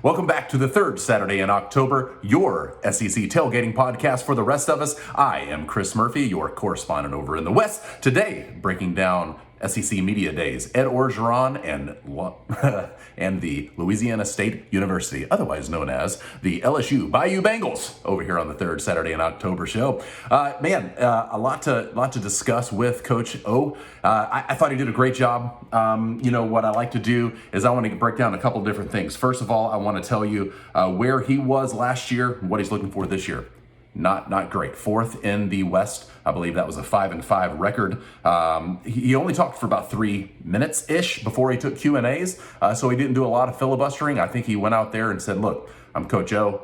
Welcome back to the third Saturday in October, your SEC tailgating podcast for the rest of us. I am Chris Murphy, your correspondent over in the West. Today, breaking down SEC Media Days, Ed Orgeron and the Louisiana State University, otherwise known as the LSU Bayou Bengals, over here on the third Saturday in October show. A lot to discuss with Coach O. I thought he did a great job. What I like to do is I want to break down a couple different things. First of all, I want to tell you where he was last year and what he's looking for this year. Not great. Fourth in the West. I believe that was a 5-5 record. He only talked for about 3 minutes-ish before he took Q&As, so he didn't do a lot of filibustering. I think he went out there and said, look, I'm Coach O.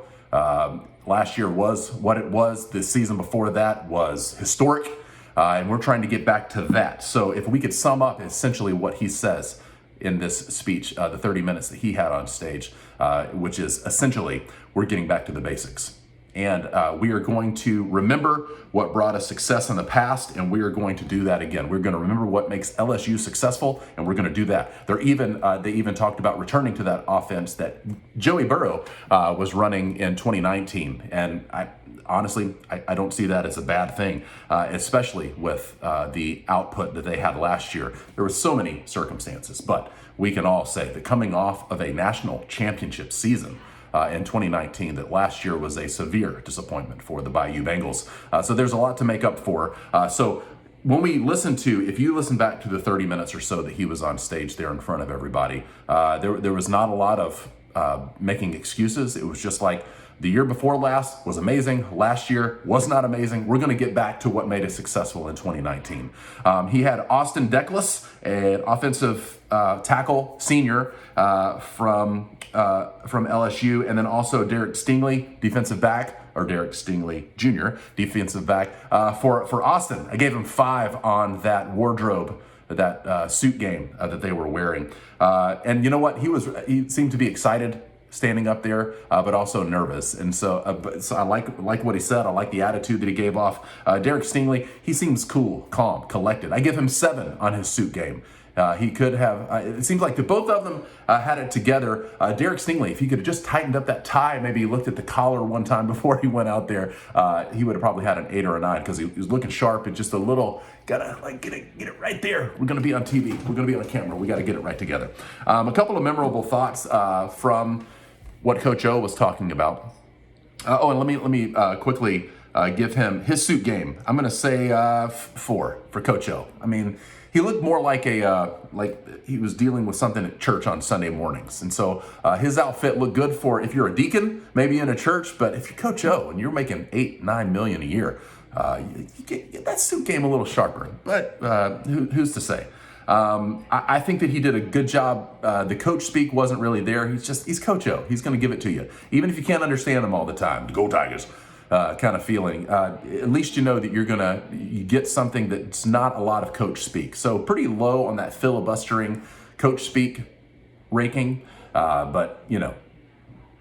Last year was what it was. The season before that was historic, and we're trying to get back to that. So if we could sum up essentially what he says in this speech, the 30 minutes that he had on stage, which is essentially, we're getting back to the basics. And we are going to remember what brought us success in the past, and we are going to do that again. We're going to remember what makes LSU successful, and we're going to do that. They even talked about returning to that offense that Joey Burrow was running in 2019. And I don't see that as a bad thing, especially with the output that they had last year. There were so many circumstances, but we can all say that coming off of a national championship season in 2019, that last year was a severe disappointment for the Bayou Bengals. So there's a lot to make up for. So when if you listen back to the 30 minutes or so that he was on stage there in front of everybody, there was not a lot of making excuses. It was just like, the year before last was amazing. Last year was not amazing. We're going to get back to what made us successful in 2019. He had Austin Deculus, an offensive tackle senior from LSU, and then also Derek Stingley, defensive back, or Derek Stingley Jr., defensive back for Austin. I gave him 5 on that wardrobe, that suit game that they were wearing. And you know what? He seemed to be excited standing up there, but also nervous. And so I like what he said. I like the attitude that he gave off. Derek Stingley, he seems cool, calm, collected. I give him 7 on his suit game. He could have, it seems like the both of them had it together. Derek Stingley, if he could have just tightened up that tie, maybe he looked at the collar one time before he went out there, he would have probably had an 8 or a 9, because he was looking sharp and just a little, gotta get it right there. We're gonna be on TV. We're gonna be on camera. We gotta get it right together. A couple of memorable thoughts from what Coach O was talking about. And let me quickly give him his suit game. I'm going to say 4 for Coach O. I mean, he looked more like like he was dealing with something at church on Sunday mornings. And so his outfit looked good for if you're a deacon, maybe in a church, but if you're Coach O and you're making $8-9 million a year, you get that suit game a little sharper. But who's to say? I think that he did a good job. The coach speak wasn't really there. He's Coach O. He's going to give it to you. Even if you can't understand him all the time, go Tigers kind of feeling. At least you know that you get something that's not a lot of coach speak. So pretty low on that filibustering coach speak ranking. But,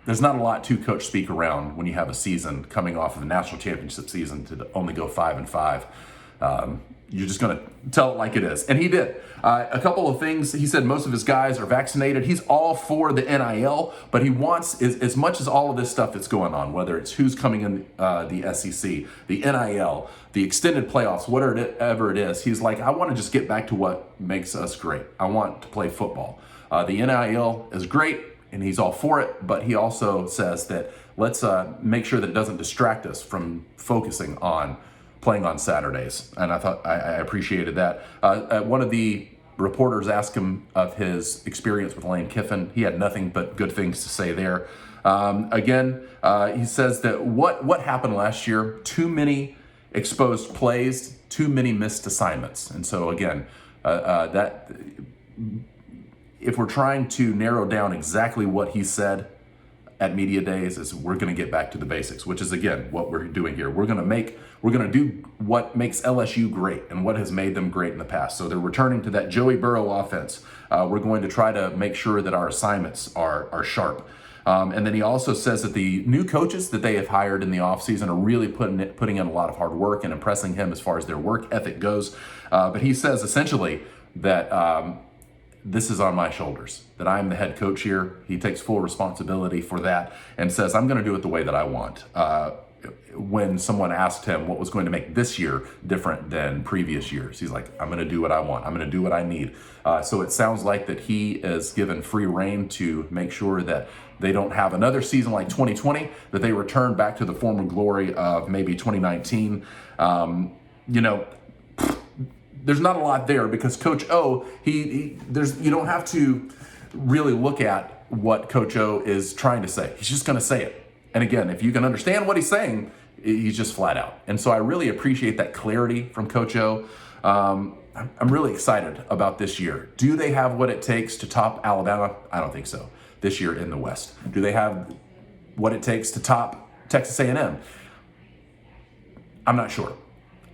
there's not a lot to coach speak around when you have a season coming off of a national championship season to only go 5-5. You're just going to tell it like it is. And he did. A couple of things. He said most of his guys are vaccinated. He's all for the NIL, but he wants, as much as all of this stuff that's going on, whether it's who's coming in the SEC, the NIL, the extended playoffs, whatever it is, he's like, I want to just get back to what makes us great. I want to play football. The NIL is great, and he's all for it, but he also says that let's make sure that it doesn't distract us from focusing on playing on Saturdays. And I thought I appreciated that. One of the reporters asked him of his experience with Lane Kiffin. He had nothing but good things to say there. He says that what happened last year, too many exposed plays, too many missed assignments. And so again, that if we're trying to narrow down exactly what he said at Media Days, is we're going to get back to the basics, which is again what we're doing here. We're going to do what makes LSU great and what has made them great in the past. So they're returning to that Joey Burrow offense. We're going to try to make sure that our assignments are sharp. And then he also says that the new coaches that they have hired in the offseason are really putting in a lot of hard work and impressing him as far as their work ethic goes. But he says essentially that this is on my shoulders, that I'm the head coach here. He takes full responsibility for that and says, I'm going to do it the way that I want. When someone asked him what was going to make this year different than previous years, he's like, I'm going to do what I want. I'm going to do what I need. So it sounds like that he is given free rein to make sure that they don't have another season like 2020, that they return back to the former glory of maybe 2019. There's not a lot there because Coach O, you don't have to really look at what Coach O is trying to say. He's just going to say it. And again, if you can understand what he's saying, he's just flat out. And so I really appreciate that clarity from Coach O. I'm really excited about this year. Do they have what it takes to top Alabama? I don't think so this year in the West. Do they have what it takes to top Texas A&M? I'm not sure.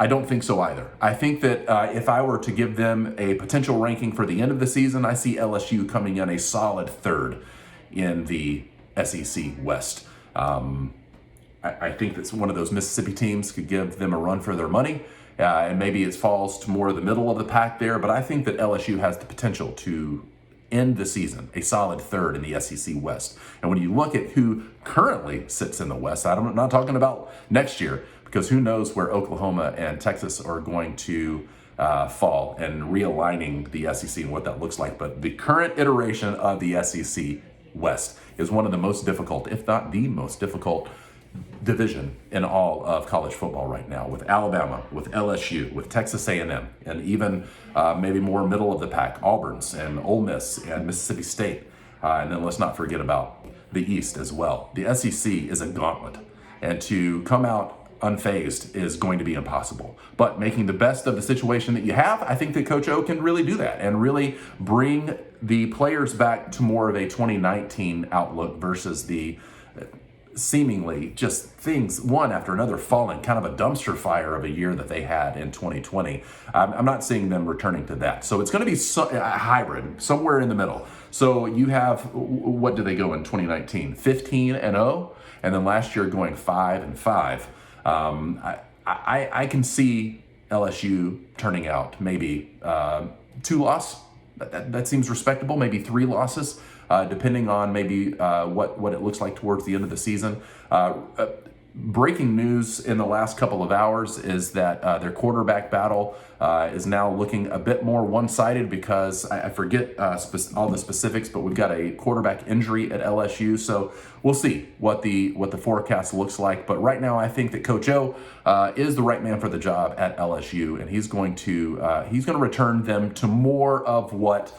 I don't think so either. I think that if I were to give them a potential ranking for the end of the season, I see LSU coming in a solid third in the SEC West. I think that one of those Mississippi teams could give them a run for their money, and maybe it falls to more of the middle of the pack there, but I think that LSU has the potential to end the season a solid third in the SEC West. And when you look at who currently sits in the West, I'm not talking about next year, because who knows where Oklahoma and Texas are going to fall, and realigning the SEC and what that looks like. But the current iteration of the SEC West is one of the most difficult, if not the most difficult, division in all of college football right now, with Alabama, with LSU, with Texas A&M, and even maybe more middle of the pack, Auburn's and Ole Miss and Mississippi State. And then let's not forget about the East as well. The SEC is a gauntlet, and to come out unfazed is going to be impossible. But making the best of the situation that you have, I think that Coach O can really do that and really bring the players back to more of a 2019 outlook versus the seemingly just things one after another falling, kind of a dumpster fire of a year that they had in 2020. I'm not seeing them returning to that. So it's going to be a hybrid, somewhere in the middle. So you have, what did they go in 2019? 15-0, and then last year going 5-5. I can see LSU turning out maybe 2 losses. That seems respectable. Maybe 3 losses, depending on maybe what it looks like towards the end of the season. Breaking news in the last couple of hours is that their quarterback battle is now looking a bit more one-sided, because I forget all the specifics, but we've got a quarterback injury at LSU. So we'll see what the forecast looks like. But right now, I think that Coach O is the right man for the job at LSU, and he's going to return them to more of what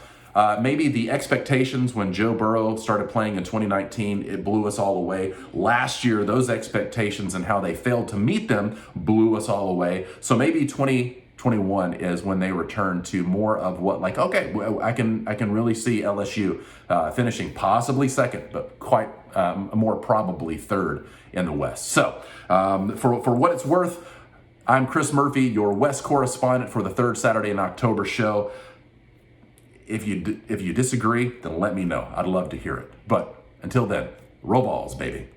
maybe the expectations when Joe Burrow started playing in 2019, it blew us all away. Last year, those expectations and how they failed to meet them blew us all away. So maybe 2021 is when they return to more of what, like, okay, I can really see LSU finishing possibly second, but quite more probably third in the West. So for what it's worth, I'm Chris Murphy, your West correspondent for the third Saturday in October show. If you disagree, then let me know. I'd love to hear it. But until then, roll balls, baby.